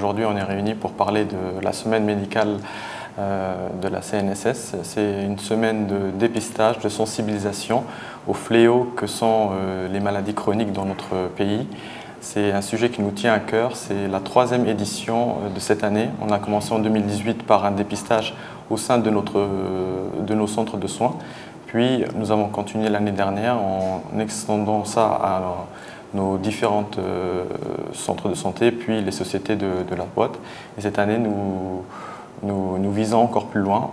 Aujourd'hui, on est réunis pour parler de la semaine médicale de la CNSS. C'est une semaine de dépistage, de sensibilisation aux fléaux que sont les maladies chroniques dans notre pays. C'est un sujet qui nous tient à cœur. C'est la 3e édition de cette année. On a commencé en 2018 par un dépistage au sein de nos centres de soins. Puis nous avons continué l'année dernière en extendant ça à nos différents centres de santé, puis les sociétés de la boîte. Et cette année, nous visons encore plus loin.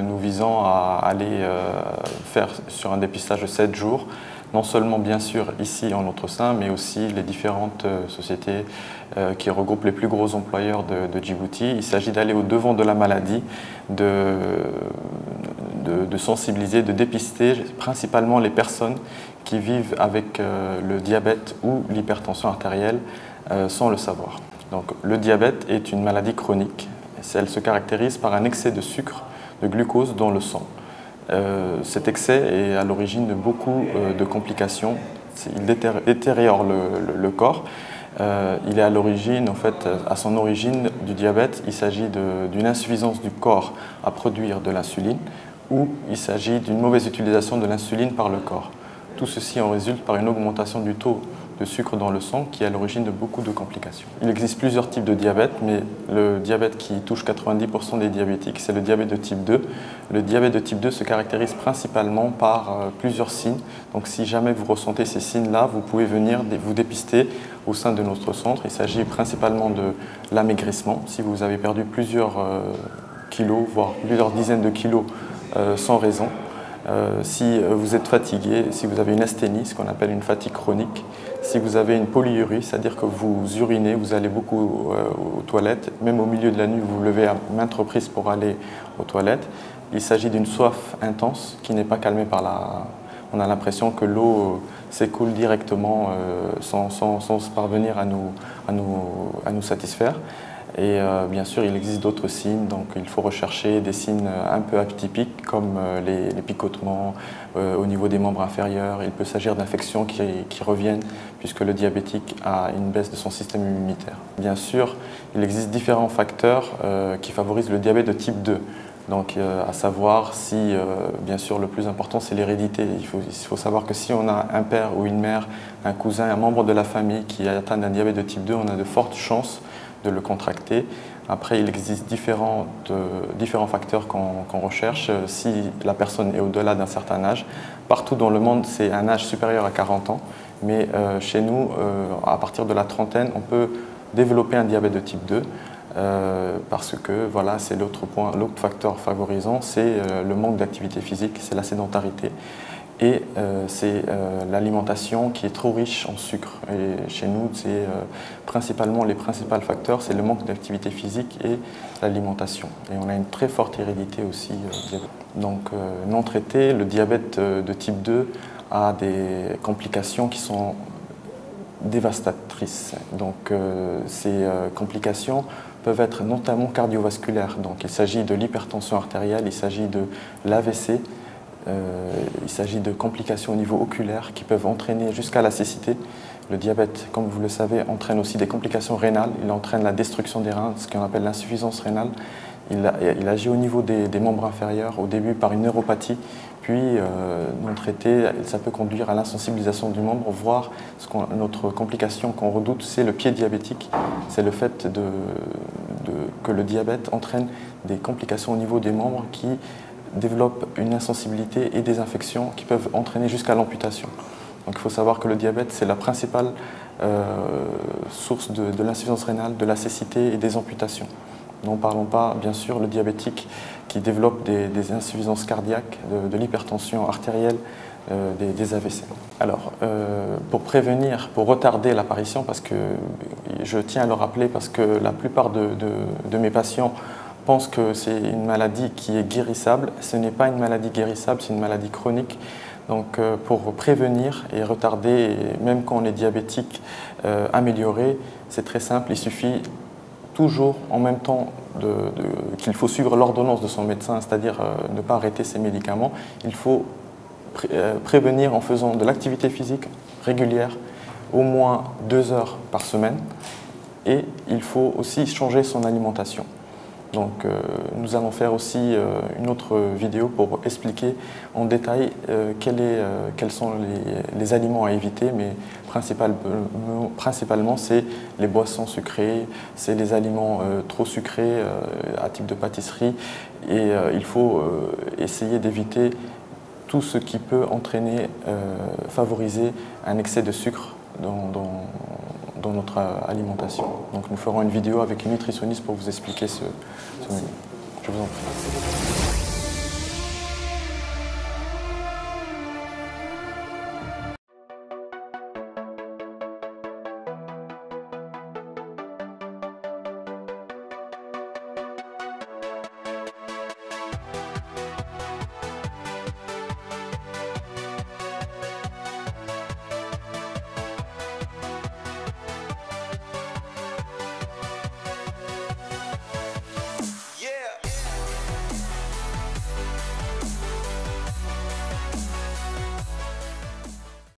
Nous visons à aller faire sur un dépistage de 7 jours, non seulement bien sûr ici en notre sein, mais aussi les différentes sociétés qui regroupent les plus gros employeurs de Djibouti. Il s'agit d'aller au-devant de la maladie, de sensibiliser, de dépister principalement les personnes qui vivent avec le diabète ou l'hypertension artérielle sans le savoir. Donc, le diabète est une maladie chronique. Elle se caractérise par un excès de sucre, de glucose dans le sang. Cet excès est à l'origine de beaucoup de complications. Il détériore le corps. Il est à l'origine, en fait, à son origine du diabète, il s'agit d'une insuffisance du corps à produire de l'insuline, ou il s'agit d'une mauvaise utilisation de l'insuline par le corps. Tout ceci en résulte par une augmentation du taux de sucre dans le sang qui est à l'origine de beaucoup de complications. Il existe plusieurs types de diabète, mais le diabète qui touche 90% des diabétiques, c'est le diabète de type 2. Le diabète de type 2 se caractérise principalement par plusieurs signes. Donc si jamais vous ressentez ces signes-là, vous pouvez venir vous dépister au sein de notre centre. Il s'agit principalement de l'amaigrissement. Si vous avez perdu plusieurs kilos, voire plusieurs dizaines de kilos sans raison, si vous êtes fatigué, si vous avez une asthénie, ce qu'on appelle une fatigue chronique, si vous avez une polyurie, c'est-à-dire que vous urinez, vous allez beaucoup aux toilettes, même au milieu de la nuit, vous vous levez à maintes reprises pour aller aux toilettes. Il s'agit d'une soif intense qui n'est pas calmée par la... On a l'impression que l'eau s'écoule directement sans parvenir à nous satisfaire. Et bien sûr, il existe d'autres signes, donc il faut rechercher des signes un peu atypiques comme les picotements au niveau des membres inférieurs. Il peut s'agir d'infections qui reviennent puisque le diabétique a une baisse de son système immunitaire. Bien sûr, il existe différents facteurs qui favorisent le diabète de type 2. Donc, à savoir si, bien sûr, le plus important, c'est l'hérédité. Il faut savoir que si on a un père ou une mère, un cousin, un membre de la famille qui est atteint d'un diabète de type 2, on a de fortes chances de le contracter. Après, il existe différents facteurs qu'on recherche si la personne est au-delà d'un certain âge. Partout dans le monde, c'est un âge supérieur à 40 ans, mais chez nous, à partir de la trentaine, on peut développer un diabète de type 2 parce que voilà, c'est l'autre facteur favorisant, c'est le manque d'activité physique, c'est la sédentarité. Et c'est l'alimentation qui est trop riche en sucre. Et chez nous, c'est principalement les principaux facteurs, c'est le manque d'activité physique et l'alimentation. Et on a une très forte hérédité aussi. Donc non traité, le diabète de type 2 a des complications qui sont dévastatrices. Donc ces complications peuvent être notamment cardiovasculaires. Donc il s'agit de l'hypertension artérielle, il s'agit de l'AVC. Il s'agit de complications au niveau oculaire qui peuvent entraîner jusqu'à la cécité. Le diabète, comme vous le savez, entraîne aussi des complications rénales. Il entraîne la destruction des reins, ce qu'on appelle l'insuffisance rénale. Il agit au niveau des membres inférieurs, au début par une neuropathie, puis non traité, ça peut conduire à l'insensibilisation du membre, voire notre complication qu'on redoute, c'est le pied diabétique. C'est le fait que le diabète entraîne des complications au niveau des membres qui développe une insensibilité et des infections qui peuvent entraîner jusqu'à l'amputation. Donc il faut savoir que le diabète, c'est la principale source de l'insuffisance rénale, de la cécité et des amputations. N'en parlons pas, bien sûr, le diabétique qui développe des insuffisances cardiaques, de l'hypertension artérielle, des AVC. Alors, pour prévenir, pour retarder l'apparition, parce que je tiens à le rappeler, parce que la plupart de mes patients pensent que c'est une maladie qui est guérissable. Ce n'est pas une maladie guérissable, c'est une maladie chronique. Donc pour prévenir et retarder, et même quand on est diabétique, améliorer, c'est très simple. Il suffit toujours en même temps qu'il faut suivre l'ordonnance de son médecin, c'est-à-dire ne pas arrêter ses médicaments. Il faut prévenir en faisant de l'activité physique régulière, au moins 2 heures par semaine, et il faut aussi changer son alimentation. Donc nous allons faire aussi une autre vidéo pour expliquer en détail quels sont les aliments à éviter, mais principalement c'est les boissons sucrées, c'est les aliments trop sucrés à type de pâtisserie, et il faut essayer d'éviter tout ce qui peut favoriser un excès de sucre dans notre alimentation. Donc nous ferons une vidéo avec une nutritionniste pour vous expliquer ce menu. Je vous en prie.